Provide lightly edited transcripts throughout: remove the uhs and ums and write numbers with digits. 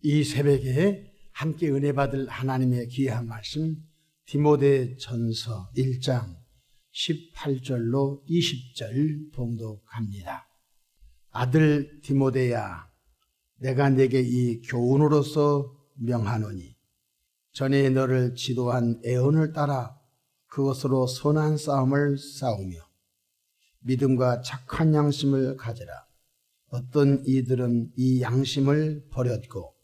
이 새벽에 함께 은혜 받을 하나님의 귀한 말씀 디모데전서 1장 18절로 20절 봉독합니다. 아들 디모데야, 내가 내게 이 교훈으로서 명하노니 전에 너를 지도한 애언을 따라 그것으로 선한 싸움을 싸우며 믿음과 착한 양심을 가져라. 어떤 이들은 이 양심을 버렸고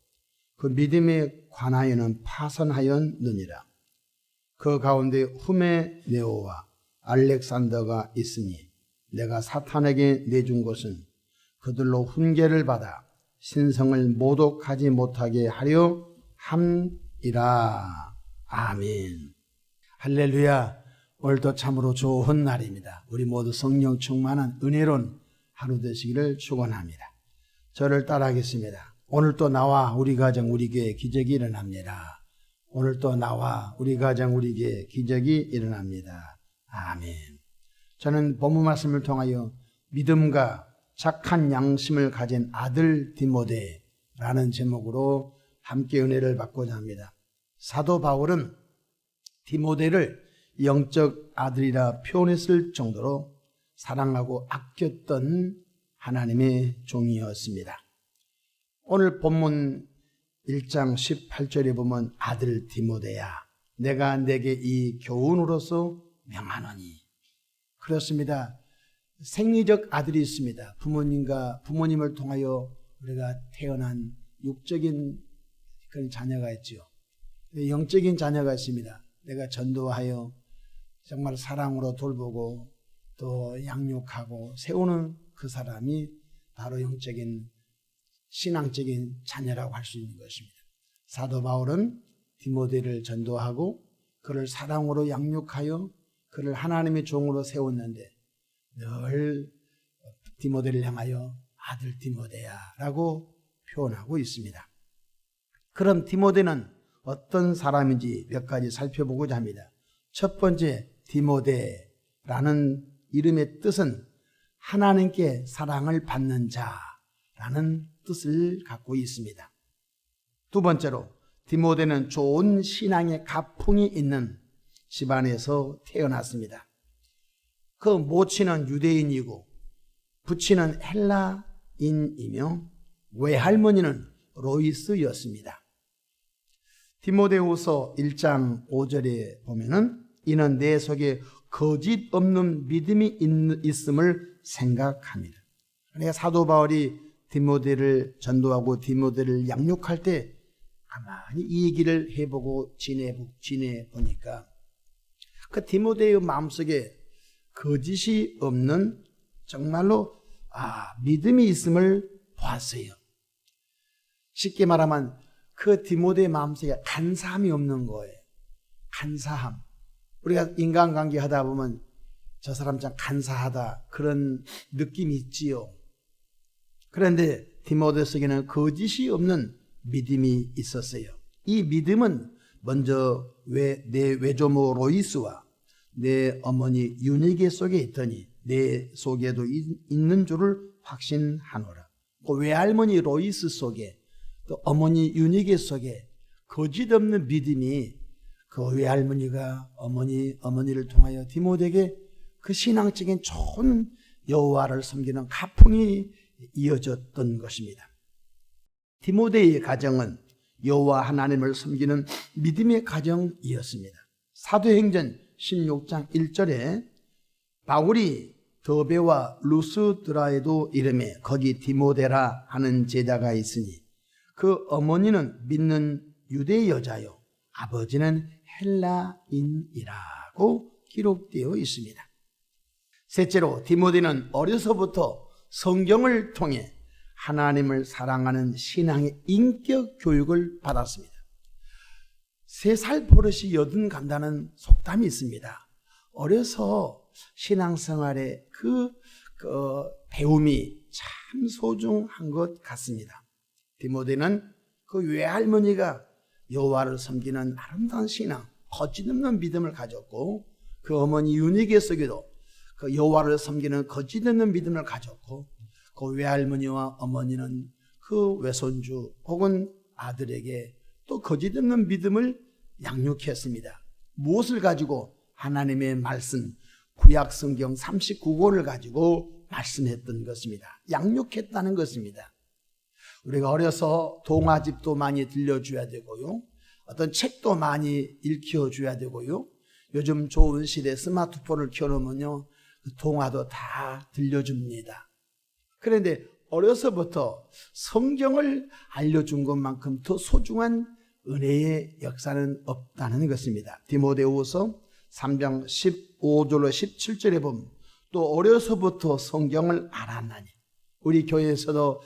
그 믿음에 관하여는 파선하였느니라. 그 가운데 후메네오와 알렉산더가 있으니 내가 사탄에게 내준 것은 그들로 훈계를 받아 신성을 모독하지 못하게 하려 함이라. 아멘. 할렐루야. 오늘도 참으로 좋은 날입니다. 우리 모두 성령 충만한 은혜로운 하루 되시기를 축원합니다. 저를 따라하겠습니다. 오늘 또 나와 우리 가정 우리 교회 기적이 일어납니다. 오늘 또 나와 우리 가정 우리 교회 기적이 일어납니다. 아멘. 저는 본문 말씀을 통하여 믿음과 착한 양심을 가진 아들 디모데라는 제목으로 함께 은혜를 받고자 합니다. 사도 바울은 디모데를 영적 아들이라 표현했을 정도로 사랑하고 아꼈던 하나님의 종이었습니다. 오늘 본문 1장 18절에 보면 아들 디모데야, 내가 내게 이 교훈으로서 명하노니. 그렇습니다. 생리적 아들이 있습니다. 부모님을 통하여 우리가 태어난 육적인 그런 자녀가 있죠. 영적인 자녀가 있습니다. 내가 전도하여 정말 사랑으로 돌보고 또 양육하고 세우는 그 사람이 바로 영적인 신앙적인 자녀라고 할 수 있는 것입니다. 사도 바울은 디모데를 전도하고 그를 사랑으로 양육하여 그를 하나님의 종으로 세웠는데 늘 디모데를 향하여 아들 디모데야 라고 표현하고 있습니다. 그럼 디모데는 어떤 사람인지 몇 가지 살펴보고자 합니다. 첫 번째, 디모데라는 이름의 뜻은 하나님께 사랑을 받는 자라는 뜻을 갖고 있습니다. 두 번째로, 디모데는 좋은 신앙의 가풍이 있는 집안에서 태어났습니다. 그 모친은 유대인이고 부친은 헬라인이며 외할머니는 로이스였습니다. 디모데후서 1장 5절에 보면은 이는 내 속에 거짓 없는 믿음이 있음을 생각합니다. 그러니까 사도 바울이 디모데를 전도하고 디모데를 양육할 때 가만히 이 얘기를 해보고 지내보니까 그 디모데의 마음속에 거짓이 없는 정말로 믿음이 있음을 보았어요. 쉽게 말하면 그 디모데의 마음속에 간사함이 없는 거예요. 간사함. 우리가 인간관계 하다 보면 저 사람 참 간사하다 그런 느낌이 있지요. 그런데 디모데 속에는 거짓이 없는 믿음이 있었어요. 이 믿음은 먼저 내 외조모 로이스와 내 어머니 유니게 속에 있더니 내 속에도 있는 줄을 확신하노라. 그 외할머니 로이스 속에 또 어머니 유니게 속에 거짓 없는 믿음이 그 외할머니가 어머니를 통하여 디모데에게 그 신앙적인 좋은 여호와를 섬기는 가풍이 이어졌던 것입니다. 디모데의 가정은 여호와 하나님을 섬기는 믿음의 가정이었습니다. 사도행전 16장 1절에 바울이 더베와 루스드라에도 이름에 거기 디모데라 하는 제자가 있으니 그 어머니는 믿는 유대 여자요 아버지는 헬라인이라고 기록되어 있습니다. 셋째로, 디모데는 어려서부터 성경을 통해 하나님을 사랑하는 신앙의 인격 교육을 받았습니다. 3살 버릇이 여든 간다는 속담이 있습니다. 어려서 신앙생활의 그 배움이 참 소중한 것 같습니다. 디모데는 그 외할머니가 여호와를 섬기는 아름다운 신앙, 거짓 없는 믿음을 가졌고 그 어머니 유니게 속에도 그 여호와를 섬기는 거짓 없는 믿음을 가졌고 그 외할머니와 어머니는 그 외손주 혹은 아들에게 또 거짓 없는 믿음을 양육했습니다. 무엇을 가지고? 하나님의 말씀, 구약 성경 39권을 가지고 말씀했던 것입니다. 양육했다는 것입니다. 우리가 어려서 동화집도 많이 들려줘야 되고요, 어떤 책도 많이 읽혀줘야 되고요, 요즘 좋은 시대 스마트폰을 켜놓으면요 동화도 다 들려줍니다. 그런데 어려서부터 성경을 알려준 것만큼 더 소중한 은혜의 역사는 없다는 것입니다. 디모데후서 3장 15절로 17절에 보면 또 어려서부터 성경을 알았나니, 우리 교회에서도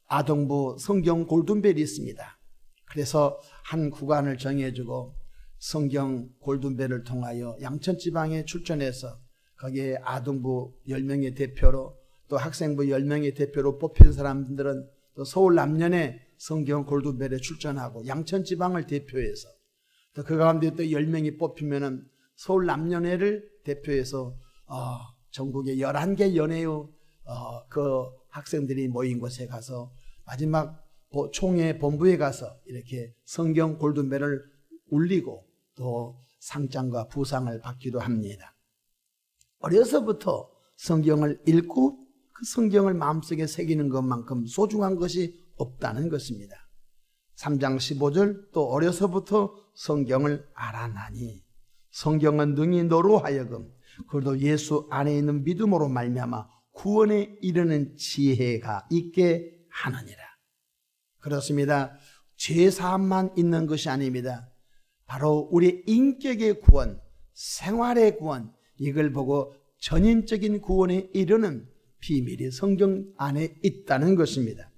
아동부 성경 골든벨이 있습니다. 그래서 한 구간을 정해주고 성경 골든벨을 통하여 양천지방에 출전해서 거기에 아동부 10명의 대표로 또 학생부 10명의 대표로 뽑힌 사람들은 또 서울 남년에 성경 골든벨에 출전하고 양천지방을 대표해서 또 그 가운데 또 10명이 뽑히면은 서울 남년회를 대표해서 전국의 11개 연회의 그 학생들이 모인 곳에 가서 마지막 총회 본부에 가서 이렇게 성경 골든벨을 울리고 또 상장과 부상을 받기도 합니다. 어려서부터 성경을 읽고 그 성경을 마음속에 새기는 것만큼 소중한 것이 없다는 것입니다. 3장 15절 또 어려서부터 성경을 알아나니 성경은 능히 너로 하여금 그래도 예수 안에 있는 믿음으로 말미암아 구원에 이르는 지혜가 있게 하느니라. 그렇습니다. 죄사함만 있는 것이 아닙니다. 바로 우리 인격의 구원, 생활의 구원, 이걸 보고 전인적인 구원에 이르는 비밀이 성경 안에 있다는 것입니다.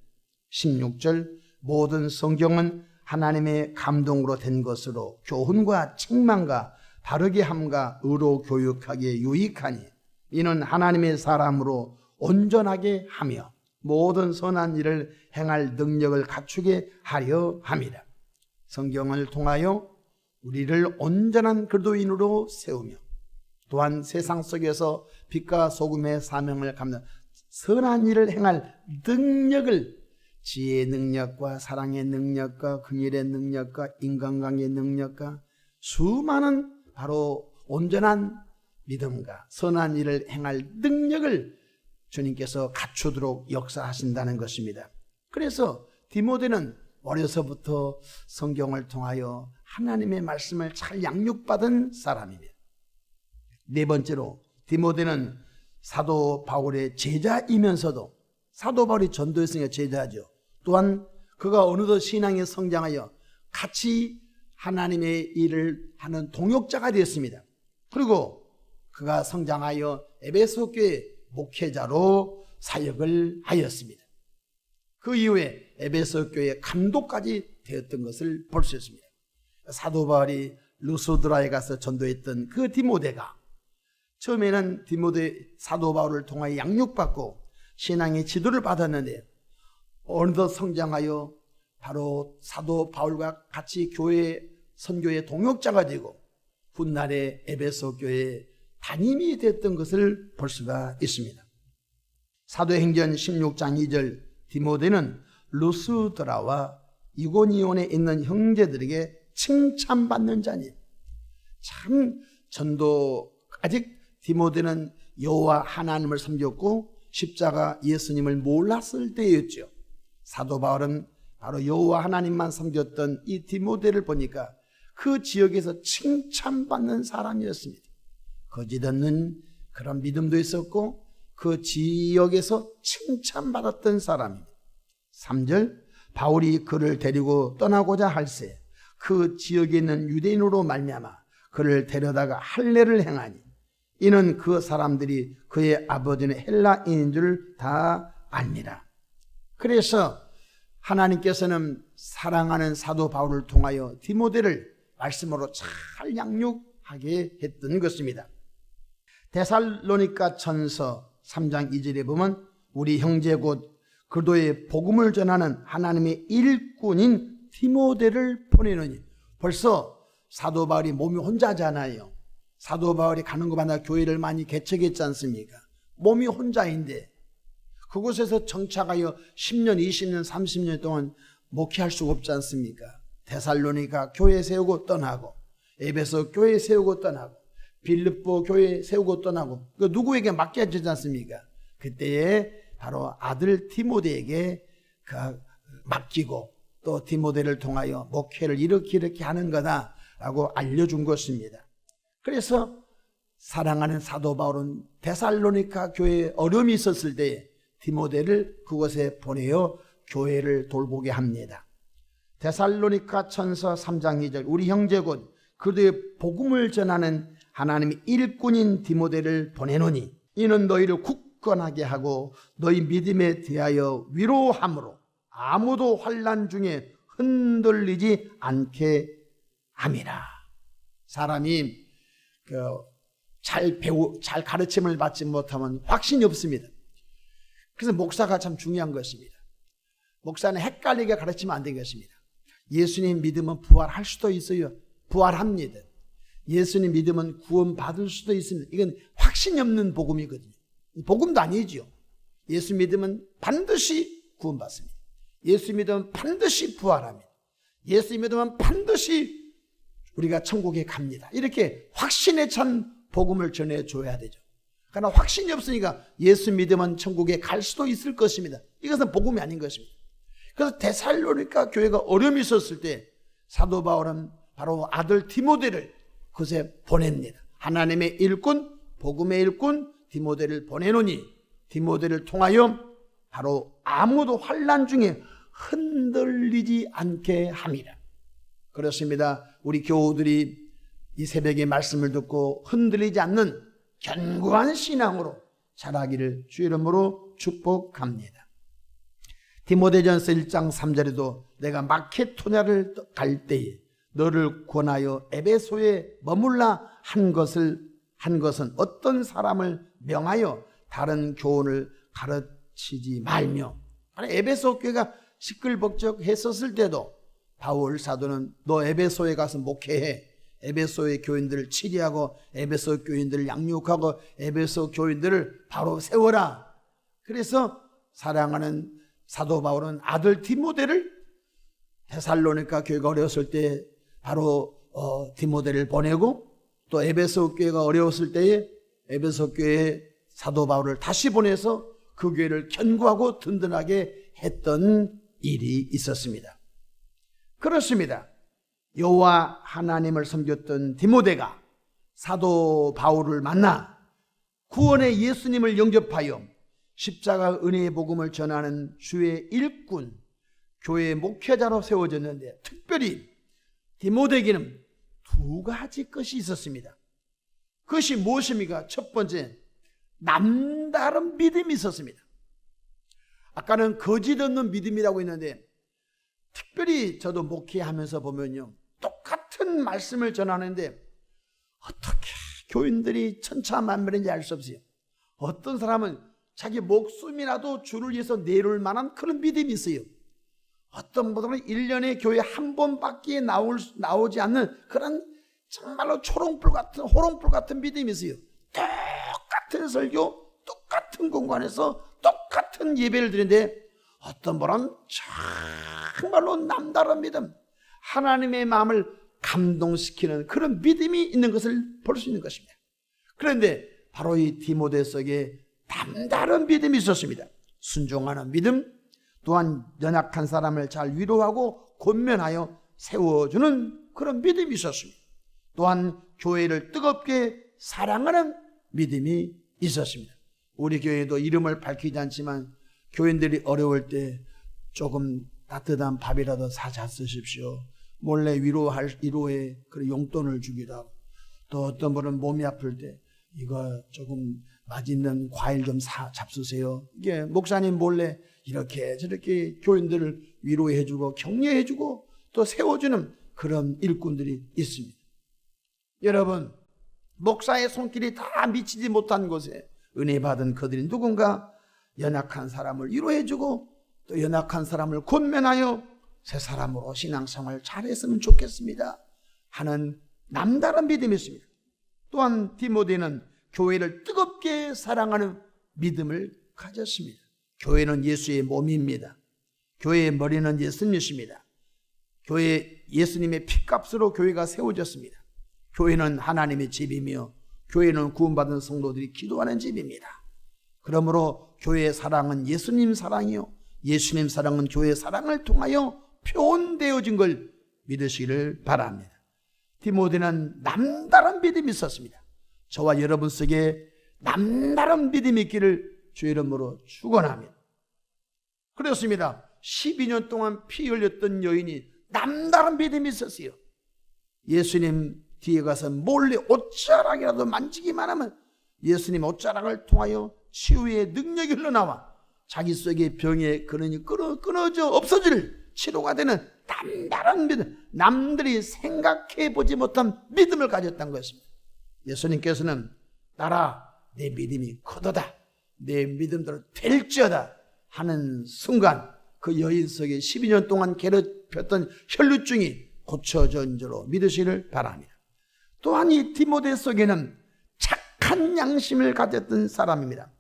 16절 모든 성경은 하나님의 감동으로 된 것으로 교훈과 책망과 바르게 함과 의로 교육하기에 유익하니 이는 하나님의 사람으로 온전하게 하며 모든 선한 일을 행할 능력을 갖추게 하려 함이라. 성경을 통하여 우리를 온전한 그리스도인으로 세우며 또한 세상 속에서 빛과 소금의 사명을 감당 선한 일을 행할 능력을, 지혜의 능력과 사랑의 능력과 긍휼의 능력과 인간관계의 능력과 수많은 바로 온전한 믿음과 선한 일을 행할 능력을 주님께서 갖추도록 역사하신다는 것입니다. 그래서 디모데는 어려서부터 성경을 통하여 하나님의 말씀을 잘 양육받은 사람입니다. 네 번째로 디모데는 사도 바울의 제자이면서도, 사도 바울이 전도했으니까 제자죠. 또한 그가 어느덧 신앙에 성장하여 같이 하나님의 일을 하는 동역자가 되었습니다. 그리고 그가 성장하여 에베소 교회 목회자로 사역을 하였습니다. 그 이후에 에베소 교회 감독까지 되었던 것을 볼 수 있습니다. 사도 바울이 루스드라에 가서 전도했던 그 디모데가 처음에는 디모데 사도 바울을 통하여 양육받고 신앙의 지도를 받았는데 어느덧 성장하여 바로 사도 바울과 같이 교회 선교의 동역자가 되고 훗날에 에베소 교회의 담임이 됐던 것을 볼 수가 있습니다. 사도행전 16장 2절 디모데는 루스드라와 이고니온에 있는 형제들에게 칭찬받는 자니, 참 전도 아직 디모데는 여호와 하나님을 섬겼고 십자가 예수님을 몰랐을 때였죠. 사도 바울은 바로 여호와 하나님만 섬겼던 이 디모데를 보니까 그 지역에서 칭찬받는 사람이었습니다. 거짓 없는 그런 믿음도 있었고 그 지역에서 칭찬받았던 사람입니다. 3절 바울이 그를 데리고 떠나고자 할새 그 지역에 있는 유대인으로 말미암아 그를 데려다가 할례를 행하니 이는 그 사람들이 그의 아버지는 헬라인인 줄 다 압니다. 그래서 하나님께서는 사랑하는 사도 바울을 통하여 디모데를 말씀으로 잘 양육하게 했던 것입니다. 데살로니가 전서 3장 2절에 보면 우리 형제 곧 그리스도의 복음을 전하는 하나님의 일꾼인 디모데를 보내느니, 벌써 사도 바울이 몸이 혼자잖아요. 사도 바울이 가는 곳마다 교회를 많이 개척했지 않습니까? 몸이 혼자인데 그곳에서 정착하여 10년, 20년, 30년 동안 목회할 수가 없지 않습니까? 데살로니가 교회 세우고 떠나고, 에베소 교회 세우고 떠나고, 빌립보 교회 세우고 떠나고, 그 누구에게 맡겨지지 않습니까? 그때에 바로 아들 디모데에게 맡기고, 또 디모데를 통하여 목회를 이렇게 하는 거다라고 알려준 것입니다. 그래서 사랑하는 사도 바울은 데살로니가 교회에 어려움이 있었을 때에 디모데를 그곳에 보내어 교회를 돌보게 합니다. 데살로니가 전서 3장 2절, 우리 형제 곧 그들의 복음을 전하는 하나님의 일꾼인 디모데를 보내노니 이는 너희를 굳건하게 하고 너희 믿음에 대하여 위로함으로 아무도 환난 중에 흔들리지 않게 함이라. 사람이 잘 가르침을 받지 못하면 확신이 없습니다. 그래서 목사가 참 중요한 것입니다. 목사는 헷갈리게 가르치면 안 되는 것입니다. 예수님 믿으면 부활할 수도 있어요. 부활합니다. 예수님 믿으면 구원받을 수도 있습니다. 이건 확신이 없는 복음이거든요. 복음도 아니죠. 예수 믿으면 반드시 구원받습니다. 예수 믿으면 반드시 부활합니다. 예수 믿으면 반드시 우리가 천국에 갑니다. 이렇게 확신에 찬 복음을 전해줘야 되죠. 그러나 확신이 없으니까 예수 믿으면 천국에 갈 수도 있을 것입니다. 이것은 복음이 아닌 것입니다. 그래서 데살로니가 교회가 어려움이 있었을 때 사도 바울은 바로 아들 디모데를 그곳에 보냅니다. 하나님의 일꾼, 복음의 일꾼 디모데를 보내노니 디모데를 통하여 바로 아무도 환난 중에 흔들리지 않게 함이라. 그렇습니다. 우리 교우들이 이 새벽에 말씀을 듣고 흔들리지 않는 견고한 신앙으로 자라기를 주 이름으로 축복합니다. 디모데전서 1장 3절에도 내가 마케도냐를 갈 때에 너를 권하여 에베소에 머물라 한 것은 어떤 사람을 명하여 다른 교훈을 가르치지 말며, 에베소 교회가 시끌벅적했었을 때도 바울 사도는 너 에베소에 가서 목회해, 에베소의 교인들을 치리하고 에베소 교인들을 양육하고 에베소 교인들을 바로 세워라. 그래서 사랑하는 사도 바울은 아들 디모데를 데살로니가 교회가 어려웠을 때 바로 디모데를 보내고, 또 에베소 교회가 어려웠을 때에 에베소 교회에 사도 바울을 다시 보내서 그 교회를 견고하고 든든하게 했던 일이 있었습니다. 그렇습니다. 여호와 하나님을 섬겼던 디모데가 사도 바울을 만나 구원의 예수님을 영접하여 십자가 은혜의 복음을 전하는 주의 일꾼, 교회의 목회자로 세워졌는데, 특별히 디모데에게는 두 가지 것이 있었습니다. 그것이 무엇입니까? 첫 번째, 남다른 믿음이 있었습니다. 아까는 거짓 없는 믿음이라고 했는데, 특별히 저도 목회하면서 보면요, 똑같은 말씀을 전하는데 어떻게 교인들이 천차만별인지 알 수 없어요. 어떤 사람은 자기 목숨이라도 주를 위해서 내놓을 만한 그런 믿음이 있어요. 어떤 분들은 1년에 교회 한 번밖에 나오지 않는 그런 정말로 호롱불 같은 믿음이 있어요. 똑같은 설교, 똑같은 공간에서 똑같은 예배를 드리는데 어떤 분은 정말로 남다른 믿음, 하나님의 마음을 감동시키는 그런 믿음이 있는 것을 볼 수 있는 것입니다. 그런데 바로 이 디모데 속에 남다른 믿음이 있었습니다. 순종하는 믿음, 또한 연약한 사람을 잘 위로하고 권면하여 세워주는 그런 믿음이 있었습니다. 또한 교회를 뜨겁게 사랑하는 믿음이 있었습니다. 우리 교회도 이름을 밝히지 않지만 교인들이 어려울 때 조금 따뜻한 밥이라도 사자 쓰십시오. 몰래 위로의 그런 용돈을 주기도 하고, 또 어떤 분은 몸이 아플 때 이거 조금 맛있는 과일 좀 잡수세요. 이게 목사님 몰래 이렇게 저렇게 교인들을 위로해주고 격려해주고 또 세워주는 그런 일꾼들이 있습니다. 여러분, 목사의 손길이 다 미치지 못한 곳에 은혜 받은 그들이 누군가 연약한 사람을 위로해주고 또 연약한 사람을 권면하여 새 사람으로 신앙생활 잘했으면 좋겠습니다 하는 남다른 믿음이 있습니다. 또한 디모데는 교회를 뜨겁게 사랑하는 믿음을 가졌습니다. 교회는 예수의 몸입니다. 교회의 머리는 예수님이십니다. 예수님의 피값으로 교회가 세워졌습니다. 교회는 하나님의 집이며 교회는 구원받은 성도들이 기도하는 집입니다. 그러므로 교회의 사랑은 예수님 사랑이요, 예수님 사랑은 교회의 사랑을 통하여 표현되어진 걸 믿으시기를 바랍니다. 디모데는 남다른 믿음이 있었습니다. 저와 여러분 속에 남다른 믿음이 있기를 주의 이름으로 축원합니다. 그렇습니다. 12년 동안 피 흘렸던 여인이 남다른 믿음이 있었어요. 예수님 뒤에 가서 몰래 옷자락이라도 만지기만 하면 예수님 옷자락을 통하여 치유의 능력이 흘러나와 자기 속의 병의 근원이 끊어져 없어질 치료가 되는 남다른 믿음, 남들이 생각해 보지 못한 믿음을 가졌다는 것입니다. 예수님께서는 나라 내 믿음이 크도다, 내 믿음대로 될지어다 하는 순간 그 여인 속에 12년 동안 괴롭혔던 혈루증이 고쳐진 줄로 믿으시기를 바랍니다. 또한 이 디모데 속에는 착한 양심을 가졌던 사람입니다.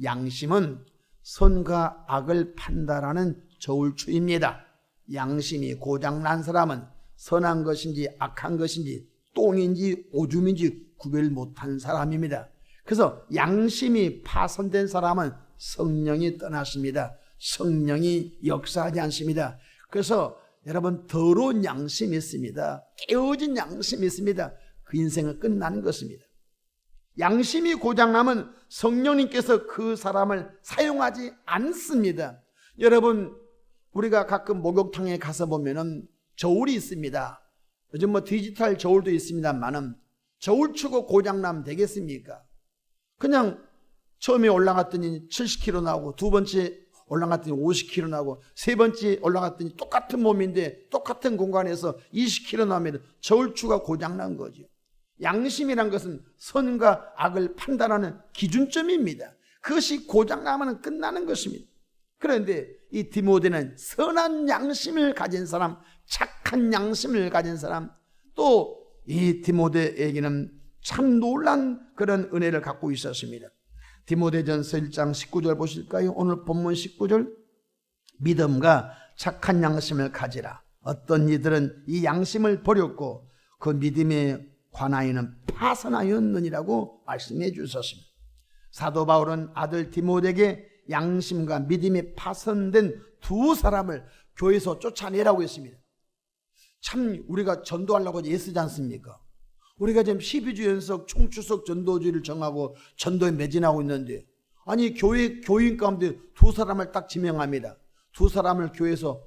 양심은 선과 악을 판단하는 저울추입니다. 양심이 고장난 사람은 선한 것인지 악한 것인지 똥인지 오줌인지 구별 못한 사람입니다. 그래서 양심이 파손된 사람은 성령이 떠났습니다. 성령이 역사하지 않습니다. 그래서 여러분 더러운 양심이 있습니다. 깨어진 양심이 있습니다. 그 인생은 끝나는 것입니다. 양심이 고장나면 성령님께서 그 사람을 사용하지 않습니다. 여러분 우리가 가끔 목욕탕에 가서 보면은 저울이 있습니다. 요즘 디지털 저울도 있습니다만은 저울 추고 고장나면 되겠습니까? 그냥 처음에 올라갔더니 70kg 나오고 두 번째 올라갔더니 50kg 나오고 세 번째 올라갔더니 똑같은 몸인데 똑같은 공간에서 20kg 나오면 저울추가 고장난 거죠. 양심이란 것은 선과 악을 판단하는 기준점입니다. 그것이 고장나면 끝나는 것입니다. 그런데 이 디모데는 선한 양심을 가진 사람, 착한 양심을 가진 사람, 또 이 디모데에게는 참 놀란 그런 은혜를 갖고 있었습니다. 디모데전서 1장 19절 보실까요? 오늘 본문 19절, 믿음과 착한 양심을 가지라. 어떤 이들은 이 양심을 버렸고 그 믿음에 관하여는 파선하였느니라고 말씀해 주셨습니다. 사도 바울은 아들 디모데에게 양심과 믿음에 파선된 두 사람을 교회에서 쫓아내라고 했습니다. 참 우리가 전도하려고 애쓰지 않습니까? 우리가 지금 12주 연속 총추석 전도주의를 정하고 전도에 매진하고 있는데, 아니 교인 가운데 두 사람을 딱 지명합니다. 두 사람을 교회에서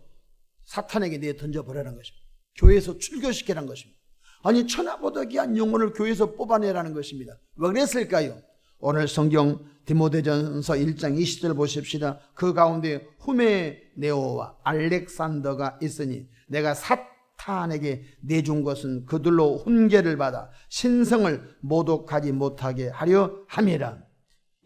사탄에게 내어 던져버리라는 것입니다. 교회에서 출교시키라는 것입니다. 아니 천하보다 귀한 영혼을 교회에서 뽑아내라는 것입니다. 왜 그랬을까요? 오늘 성경 디모데전서 1장 20절 보십시다. 그 가운데 후메네오와 알렉산더가 있으니 내가 사탄에게 내준 것은 그들로 훈계를 받아 신성을 모독하지 못하게 하려 함이라.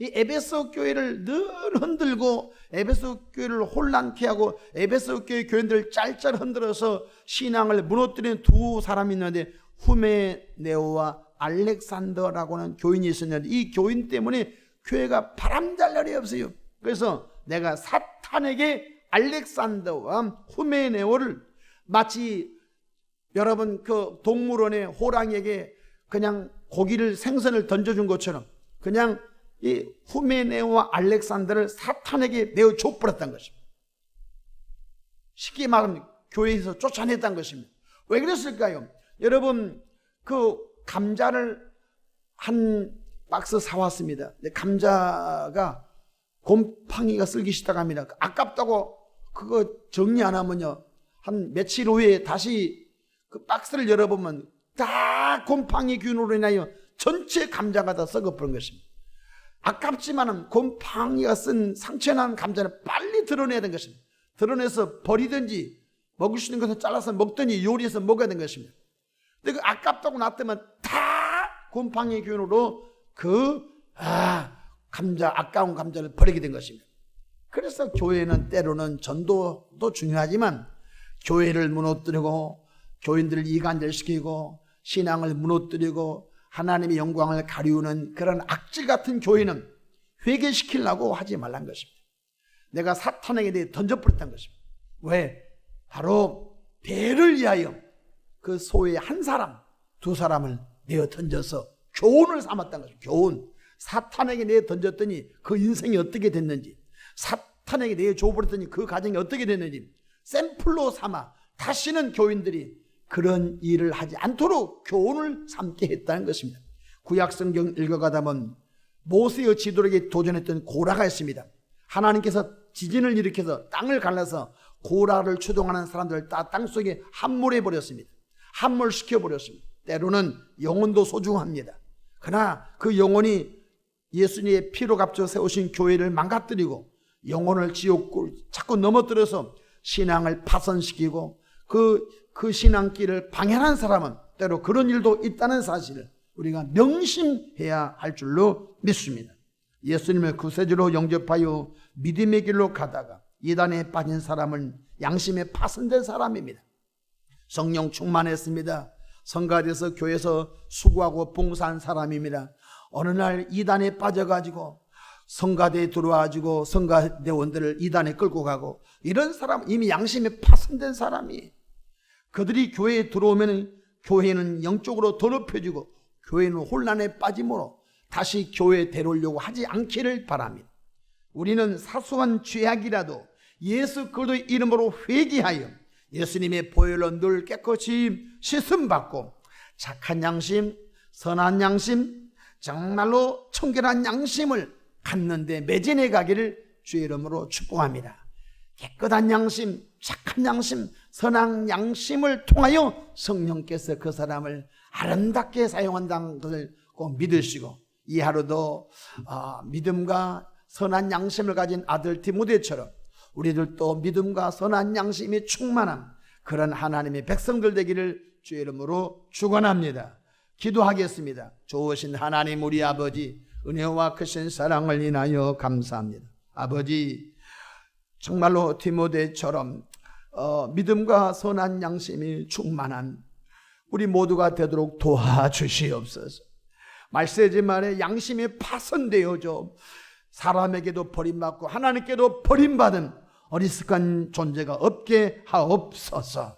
이 에베소 교회를 늘 흔들고 에베소 교회를 혼란케 하고 에베소 교회 교인들을 짤짤 흔들어서 신앙을 무너뜨리는 두 사람이 있는데 후메네오와 알렉산더라고는 교인이 있었는데 이 교인 때문에 교회가 바람잘 날이 없어요. 그래서 내가 사탄에게 알렉산더와 후메네오를 마치 여러분 그 동물원에 호랑이에게 그냥 고기를 생선을 던져준 것처럼 그냥 이 후메네오와 알렉산더를 사탄에게 내어 줘버렸다는 것입니다. 쉽게 말하면 교회에서 쫓아냈다는 것입니다. 왜 그랬을까요? 여러분 그 감자를 한 박스 사왔습니다. 근데 감자가 곰팡이가 쓸기 시작합니다. 아깝다고 그거 정리 안 하면요 한 며칠 후에 다시 그 박스를 열어보면 다 곰팡이 균으로 인하여 전체 감자가 다 썩어버린 것입니다. 아깝지만은 곰팡이가 쓴 상처난 감자는 빨리 드러내야 되는 것입니다. 드러내서 버리든지 먹을 수 있는 것을 잘라서 먹든지 요리해서 먹어야 되는 것입니다. 근데 그 아깝다고 놨더만 다 곰팡이 균으로 감자, 아까운 감자를 버리게 된 것입니다. 그래서 교회는 때로는 전도도 중요하지만 교회를 무너뜨리고 교인들을 이간질시키고 신앙을 무너뜨리고 하나님의 영광을 가리우는 그런 악질 같은 교회는 회개시키려고 하지 말란 것입니다. 내가 사탄에게 대해 던져버렸다는 것입니다. 왜? 바로 배를 위하여 그 소의 한 사람, 두 사람을 내어 던져서 교훈을 삼았다는 거죠. 교훈. 사탄에게 내어 던졌더니 그 인생이 어떻게 됐는지, 사탄에게 내어 줘버렸더니 그 가정이 어떻게 됐는지 샘플로 삼아 다시는 교인들이 그런 일을 하지 않도록 교훈을 삼게 했다는 것입니다. 구약성경 읽어가다 보면 모세의 지도력에 도전했던 고라가 있습니다. 하나님께서 지진을 일으켜서 땅을 갈라서 고라를 추동하는 사람들을 다 땅속에 함몰해 버렸습니다. 함몰시켜 버렸습니다. 때로는 영혼도 소중합니다. 그러나 그 영혼이 예수님의 피로 값져 세우신 교회를 망가뜨리고 영혼을 지옥을 자꾸 넘어뜨려서 신앙을 파손시키고 그 신앙길을 방해하는 사람은 때로 그런 일도 있다는 사실을 우리가 명심해야 할 줄로 믿습니다. 예수님을 구세주로 영접하여 믿음의 길로 가다가 이단에 빠진 사람은 양심에 파손된 사람입니다. 성령 충만했습니다. 성가대에서 교회에서 수고하고 봉사한 사람입니다. 어느 날 이단에 빠져가지고 성가대에 들어와가지고 성가대원들을 이단에 끌고 가고, 이런 사람 이미 양심에 파손된 사람이, 그들이 교회에 들어오면 교회는 영적으로 더럽혀지고 교회는 혼란에 빠짐으로 다시 교회에 데려오려고 하지 않기를 바랍니다. 우리는 사소한 죄악이라도 예수 그리스도의 이름으로 회개하여 예수님의 보혈로 늘 깨끗이 씻음받고 착한 양심, 선한 양심, 정말로 청결한 양심을 갖는 데 매진해 가기를 주의 이름으로 축복합니다. 깨끗한 양심, 착한 양심, 선한 양심을 통하여 성령께서 그 사람을 아름답게 사용한다는 것을 꼭 믿으시고, 이 하루도 믿음과 선한 양심을 가진 아들 디모데처럼 우리들도 믿음과 선한 양심이 충만한 그런 하나님의 백성들 되기를 주의 이름으로 축원합니다. 기도하겠습니다. 좋으신 하나님 우리 아버지, 은혜와 크신 사랑을 인하여 감사합니다. 아버지, 정말로 디모데처럼 믿음과 선한 양심이 충만한 우리 모두가 되도록 도와주시옵소서. 말세지 말에 양심이 파손되어져 사람에게도 버림받고 하나님께도 버림받은 어리석은 존재가 없게 하옵소서.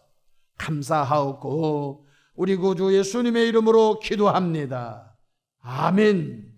감사하옵고 우리 구주 예수님의 이름으로 기도합니다. 아멘.